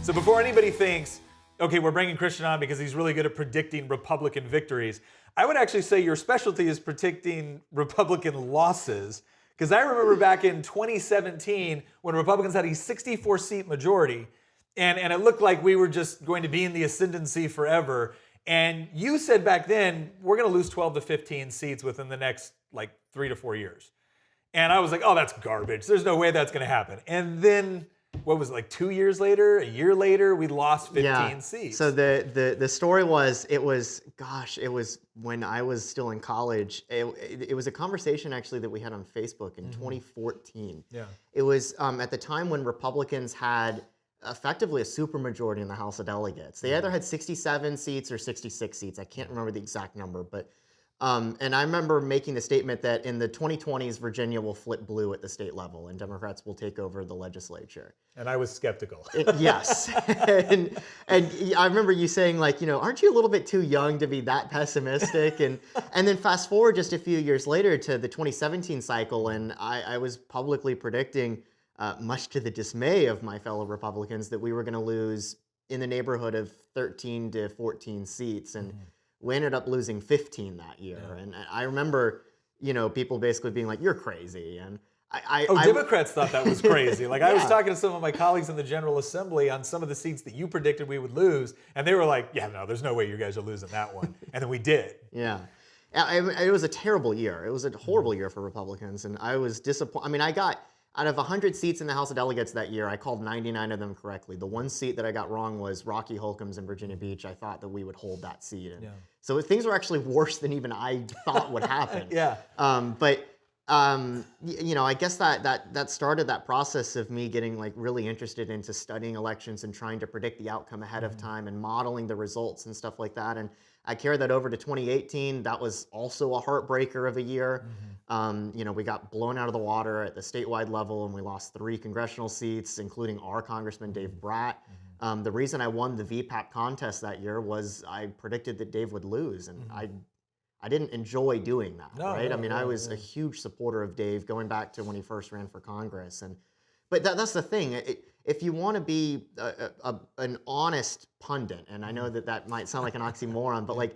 So before anybody thinks, okay, we're bringing Christian on because he's really good at predicting Republican victories, I would actually say your specialty is predicting Republican losses. Because I remember back in 2017 when Republicans had a 64-seat majority, and it looked like we were just going to be in the ascendancy forever. And you said back then, we're going to lose 12 to 15 seats within the next 3 to 4 years. And I was like, oh, that's garbage. There's no way that's going to happen. And then, what was it, 2 years later, a year later, we lost 15 seats. So the story was, it was when I was still in college. It was a conversation actually that we had on Facebook in 2014. Yeah. It was at the time when Republicans had effectively a supermajority in the House of Delegates. They either had 67 seats or 66 seats. I can't remember the exact number, but and I remember making the statement that in the 2020s, Virginia will flip blue at the state level and Democrats will take over the legislature. And I was skeptical. Yes. and I remember you saying, aren't you a little bit too young to be that pessimistic? And then fast forward just a few years later to the 2017 cycle, and I was publicly predicting, much to the dismay of my fellow Republicans, that we were going to lose in the neighborhood of 13 to 14 seats. And we ended up losing 15 that year. Yeah. And I remember, people basically being like, you're crazy. And Democrats thought that was crazy. I was talking to some of my colleagues in the General Assembly on some of the seats that you predicted we would lose. And they were like, yeah, no, there's no way you guys are losing that one. And then we did. Yeah. It was a terrible year. It was a horrible year for Republicans. And I was disappointed. I mean, I got, out of 100 seats in the House of Delegates that year, I called 99 of them correctly. The one seat that I got wrong was Rocky Holcomb's in Virginia Beach. I thought that we would hold that seat. And so things were actually worse than even I thought would happen. Yeah. I guess that started that process of me getting really interested into studying elections and trying to predict the outcome ahead of time and modeling the results and stuff like that. And I carried that over to 2018. That was also a heartbreaker of a year. We got blown out of the water at the statewide level, and we lost 3 congressional seats, including our Congressman Dave Bratt. The reason I won the VPAP contest that year was I predicted that Dave would lose, and I didn't enjoy doing that, right? I was a huge supporter of Dave going back to when he first ran for Congress. But that's the thing. If you want to be an honest pundit, and I know that might sound like an oxymoron, but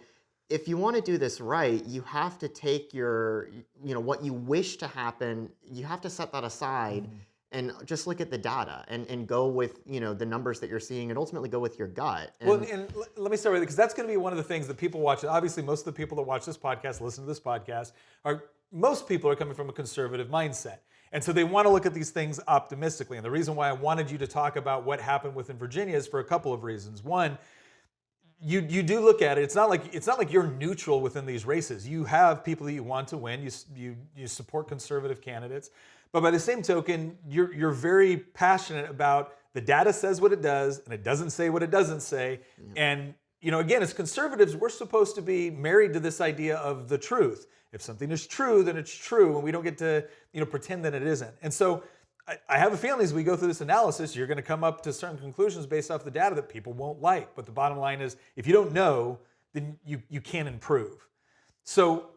if you want to do this right, you have to take your, what you wish to happen, you have to set that aside and just look at the data and go with, the numbers that you're seeing and ultimately go with your gut. And let me start with it, because that's going to be one of the things that people watch. Obviously, most of the people that watch this podcast, listen to this podcast, most people are coming from a conservative mindset. And so they want to look at these things optimistically. And the reason why I wanted you to talk about what happened within Virginia is for a couple of reasons. One, you do look at it. It's not like you're neutral within these races. You have people that you want to win. You support conservative candidates, but by the same token, you're very passionate about the data says what it does, and it doesn't say what it doesn't say. And again, as conservatives, we're supposed to be married to this idea of the truth. If something is true, then it's true, and we don't get to pretend that it isn't. And so I have a feeling as we go through this analysis, you're going to come up to certain conclusions based off the data that people won't like. But the bottom line is, if you don't know, then you can't improve. So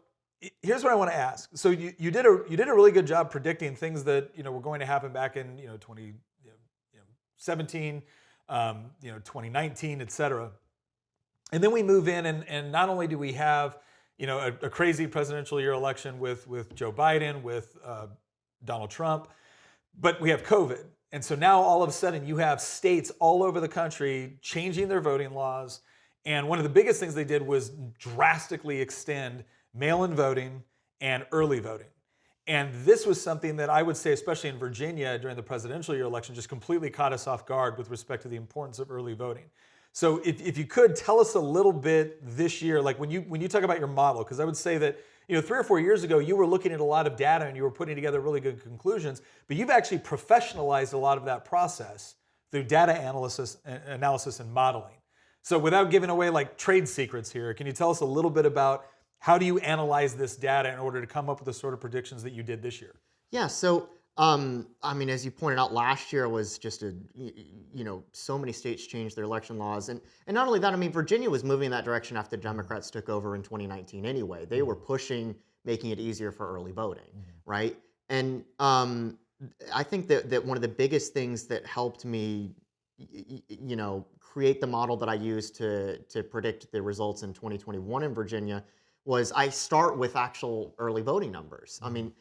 here's what I want to ask. So you did a really good job predicting things that were going to happen back in 2017, 2019, et cetera. And then we move in, and not only do we have a crazy presidential year election with Joe Biden, with Donald Trump, but we have COVID. And so now all of a sudden you have states all over the country changing their voting laws. And one of the biggest things they did was drastically extend mail-in voting and early voting. And this was something that I would say, especially in Virginia during the presidential year election, just completely caught us off guard with respect to the importance of early voting. So if you could tell us a little bit this year, when you talk about your model, because I would say that 3 or 4 years ago, you were looking at a lot of data and you were putting together really good conclusions, but you've actually professionalized a lot of that process through data analysis and modeling. So without giving away trade secrets here, can you tell us a little bit about how do you analyze this data in order to come up with the sort of predictions that you did this year? Yeah, so as you pointed out, last year was just so many states changed their election laws. And not only that, Virginia was moving in that direction after the Democrats took over in 2019 anyway. They were pushing, making it easier for early voting, right? And I think that one of the biggest things that helped me create the model that I used to predict the results in 2021 in Virginia was I start with actual early voting numbers. I mean,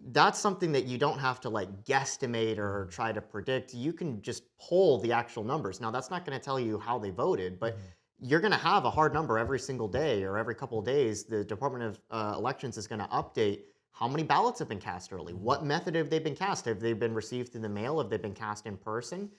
that's something that you don't have to like guesstimate or try to predict. You can just pull the actual numbers. Now, that's not going to tell you how they voted, but you're going to have a hard number every single day or every couple of days. The Department of Elections is going to update how many ballots have been cast early. What method have they been cast? Have they been received through the mail? Have they been cast in person?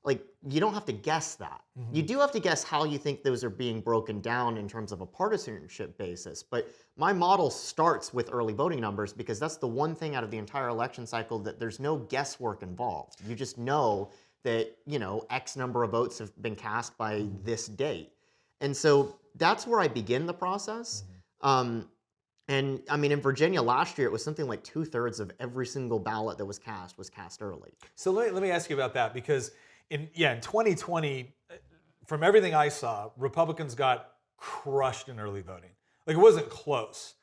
Like, you don't have to guess that. You do have to guess how you think those are being broken down in terms of a partisanship basis. But my model starts with early voting numbers because that's the one thing out of the entire election cycle that there's no guesswork involved. You just know that, X number of votes have been cast by this date. And so that's where I begin the process. And I mean, in Virginia last year, it was something like 2/3 of every single ballot that was cast early. So let me ask you about that, because in 2020, from everything I saw, Republicans got crushed in early voting. Like, it wasn't close.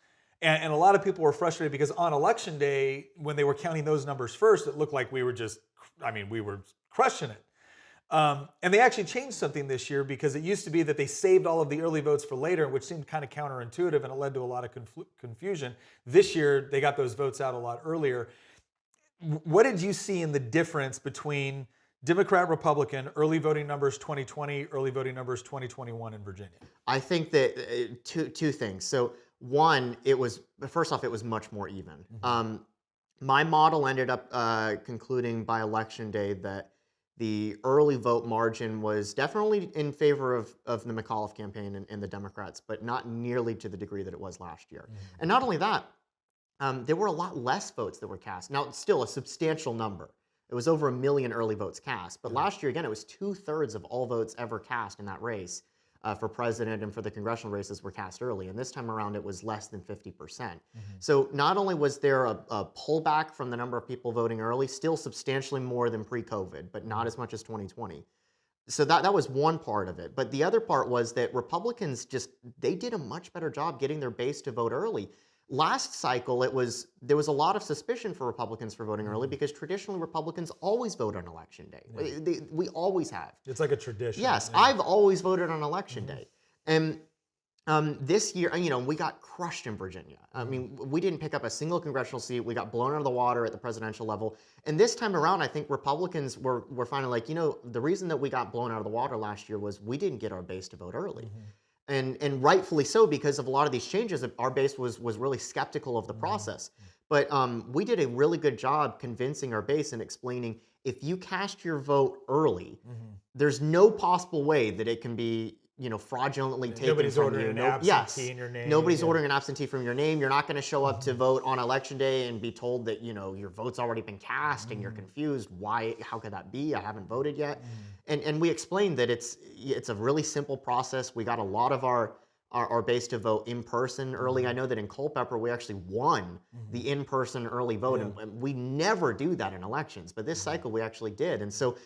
And a lot of people were frustrated because on election day, when they were counting those numbers first, it looked like we were crushing it. And they actually changed something this year, because it used to be that they saved all of the early votes for later, which seemed kind of counterintuitive, and it led to a lot of confusion. This year, they got those votes out a lot earlier. What did you see in the difference between Democrat, Republican, early voting numbers 2020, early voting numbers 2021 in Virginia? I think that two things. So one, first off, it was much more even. My model ended up concluding by election day that the early vote margin was definitely in favor of the McAuliffe campaign and the Democrats, but not nearly to the degree that it was last year. And not only that, there were a lot less votes that were cast. Now, it's still a substantial number. It was over 1 million early votes cast. But last year, again, it was 2/3 of all votes ever cast in that race for president and for the congressional races were cast early. And this time around, it was less than 50%. So not only was there a pullback from the number of people voting early, still substantially more than pre-COVID, but not as much as 2020. So that was one part of it. But the other part was that Republicans they did a much better job getting their base to vote early. Last cycle, there was a lot of suspicion for Republicans for voting early because traditionally Republicans always vote on election day. We always have. It's like a tradition. Yes, I've always voted on election day. And this year, we got crushed in Virginia. I mean, we didn't pick up a single congressional seat. We got blown out of the water at the presidential level. And this time around, I think Republicans were finally like, the reason that we got blown out of the water last year was we didn't get our base to vote early. And rightfully so, because of a lot of these changes, our base was really skeptical of the process. But we did a really good job convincing our base and explaining, if you cast your vote early, there's no possible way that it can be fraudulently taken Nobody's from ordering you. an absentee in your name. Nobody's ordering an absentee from your name. You're not going to show up to vote on election day and be told that your vote's already been cast and you're confused. Why? How could that be? I haven't voted yet. And we explained that it's a really simple process. We got a lot of our base to vote in person early. I know that in Culpeper we actually won the in-person early vote, and we never do that in elections. But this cycle we actually did, and so.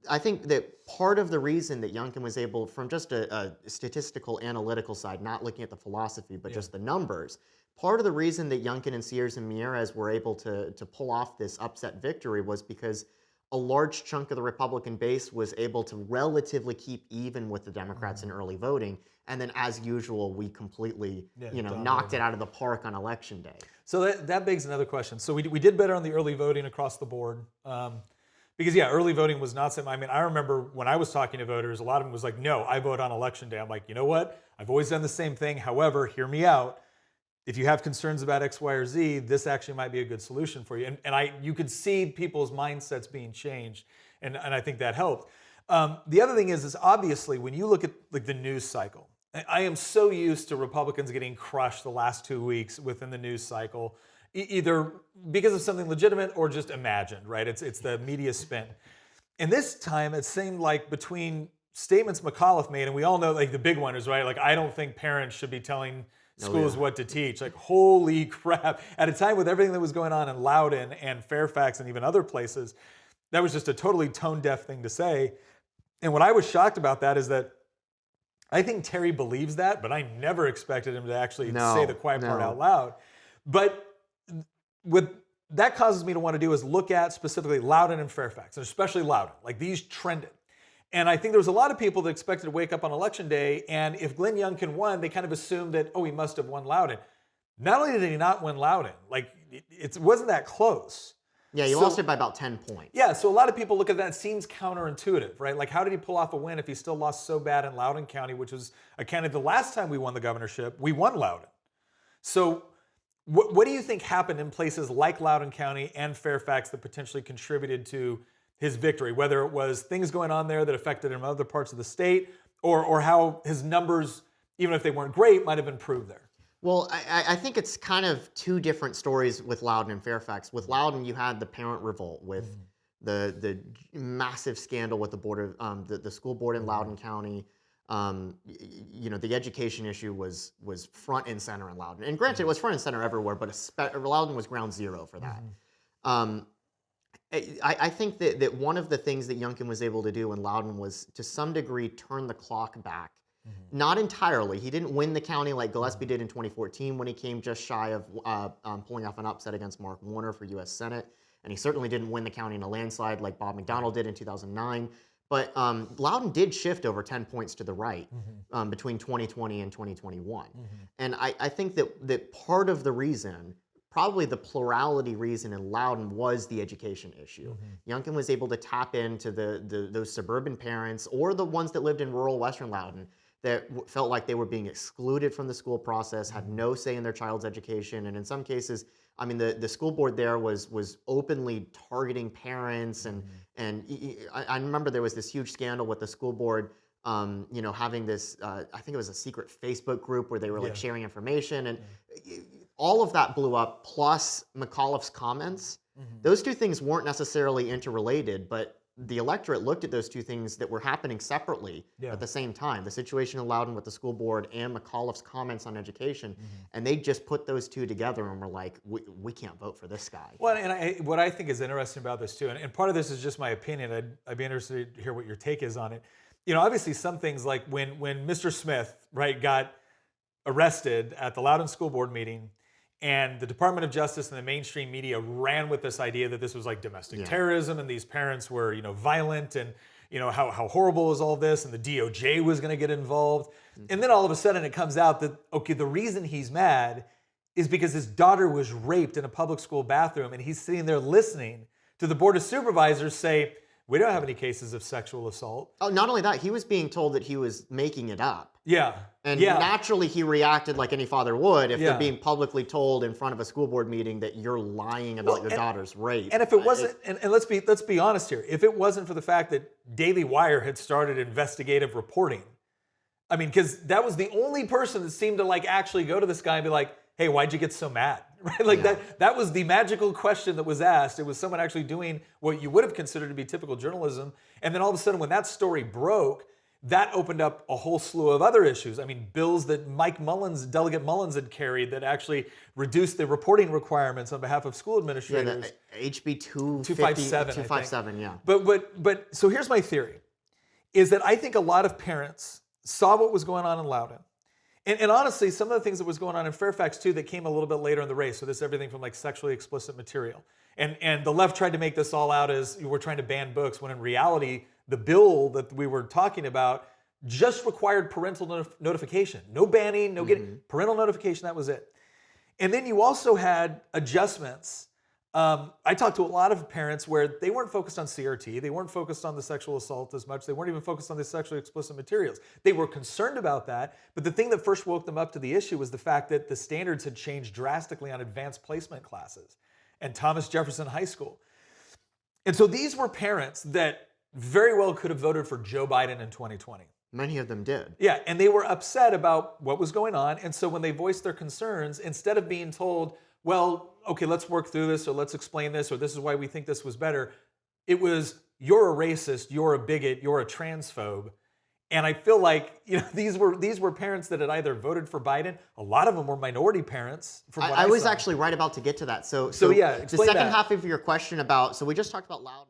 I think that part of the reason that Youngkin was able, from just a statistical analytical side, not looking at the philosophy, but just the numbers, part of the reason that Youngkin and Sears and Mieres were able to pull off this upset victory was because a large chunk of the Republican base was able to relatively keep even with the Democrats in early voting. And then, as usual, we completely, knocked it out of the park on election day. So that begs another question. So we did better on the early voting across the board. Because early voting was not something. I mean, I remember when I was talking to voters, a lot of them was like, "No, I vote on election day." I'm like, you know what? I've always done the same thing. However, hear me out. If you have concerns about X, Y, or Z, this actually might be a good solution for you. And you could see people's mindsets being changed, and I think that helped. The other thing is obviously when you look at like the news cycle, I am so used to Republicans getting crushed the last 2 weeks within the news cycle. Either because of something legitimate or just imagined, right? It's the media spin. And this time it seemed like between statements McAuliffe made, and we all know like the big one is, right, like I don't think parents should be telling schools what to teach. Like, holy crap. At a time with everything that was going on in Loudoun and Fairfax and even other places, that was just a totally tone-deaf thing to say. And what I was shocked about that is that I think Terry believes that, but I never expected him to actually say the quiet part out loud. But what that causes me to want to do is look at specifically Loudoun and Fairfax, and especially Loudoun. Like, these trended. And I think there was a lot of people that expected to wake up on election day, and if Glenn Youngkin won, they kind of assumed that, oh, he must have won Loudoun. Not only did he not win Loudoun, like it wasn't that close. Yeah, he lost it by about 10 points. Yeah, so a lot of people look at that, it seems counterintuitive, right? Like, how did he pull off a win if he still lost so bad in Loudoun County, which was a county the last time we won the governorship, we won Loudoun. So what do you think happened in places like Loudoun County and Fairfax that potentially contributed to his victory, whether it was things going on there that affected him in other parts of the state, or how his numbers, even if they weren't great, might have improved there? Well, I think it's kind of two different stories with Loudoun and Fairfax. With Loudoun, you had the parent revolt with the massive scandal with the board of the school board in Loudoun County. The education issue was front and center in Loudoun. And granted, it was front and center everywhere, but Loudoun was ground zero for that. I think that one of the things that Youngkin was able to do in Loudoun was, to some degree, turn the clock back. Not entirely. He didn't win the county like Gillespie did in 2014 when he came just shy of pulling off an upset against Mark Warner for U.S. Senate. And he certainly didn't win the county in a landslide like Bob McDonnell did in 2009. But Loudoun did shift over 10 points to the right between 2020 and 2021. And I think that part of the reason, probably the plurality reason in Loudoun, was the education issue. Youngkin was able to tap into those suburban parents, or the ones that lived in rural Western Loudoun, that felt like they were being excluded from the school process, had no say in their child's education, and in some cases, I mean, the school board there was openly targeting parents, and I remember there was this huge scandal with the school board, having this, I think it was a secret Facebook group where they were like sharing information, and all of that blew up. Plus McAuliffe's comments; those two things weren't necessarily interrelated, but the electorate looked at those two things that were happening separately at the same time. The situation in Loudoun with the school board and McAuliffe's comments on education, and they just put those two together and were like, we can't vote for this guy. Well, and what I think is interesting about this too, and part of this is just my opinion, I'd be interested to hear what your take is on it. Obviously some things, like when Mr. Smith, right, got arrested at the Loudoun School Board meeting, and the Department of Justice and the mainstream media ran with this idea that this was like domestic terrorism, and these parents were, violent, and how horrible is all this, and the DOJ was going to get involved. And then all of a sudden it comes out that, okay, the reason he's mad is because his daughter was raped in a public school bathroom, and he's sitting there listening to the Board of Supervisors say, we don't have any cases of sexual assault. Oh, not only that, he was being told that he was making it up. And yeah. Naturally, he reacted like any father would if they're being publicly told in front of a school board meeting that you're lying about your daughter's rape. And if it wasn't, and let's be honest here, if it wasn't for the fact that Daily Wire had started investigative reporting, I mean, because that was the only person that seemed to like actually go to this guy and be like, hey, why'd you get so mad? Right? Like that was the magical question that was asked. It was someone actually doing what you would have considered to be typical journalism. And then all of a sudden, when that story broke, that opened up a whole slew of other issues. I mean, bills that Delegate Mullins had carried that actually reduced the reporting requirements on behalf of school administrators. Yeah, HB 257, yeah. But so here's my theory, is that I think a lot of parents saw what was going on in Loudoun. And honestly, some of the things that was going on in Fairfax too that came a little bit later in the race. So this is everything from like sexually explicit material. And the left tried to make this all out as we're trying to ban books, when in reality, the bill that we were talking about just required parental notification. No banning, no getting parental notification, that was it. And then you also had adjustments. I talked to a lot of parents where they weren't focused on CRT, they weren't focused on the sexual assault as much, they weren't even focused on the sexually explicit materials. They were concerned about that, but the thing that first woke them up to the issue was the fact that the standards had changed drastically on advanced placement classes and Thomas Jefferson High School. And so these were parents that very well could have voted for Joe Biden in 2020. Many of them did. Yeah, and they were upset about what was going on. And so when they voiced their concerns, instead of being told, well, okay, let's work through this, or let's explain this, or this is why we think this was better, it was, you're a racist, you're a bigot, you're a transphobe. And I feel like these were parents that had either voted for Biden. A lot of them were minority parents. From what I was saw. actually right about to get to that. So yeah, the second that. half of your question about, so we just talked about Loudoun.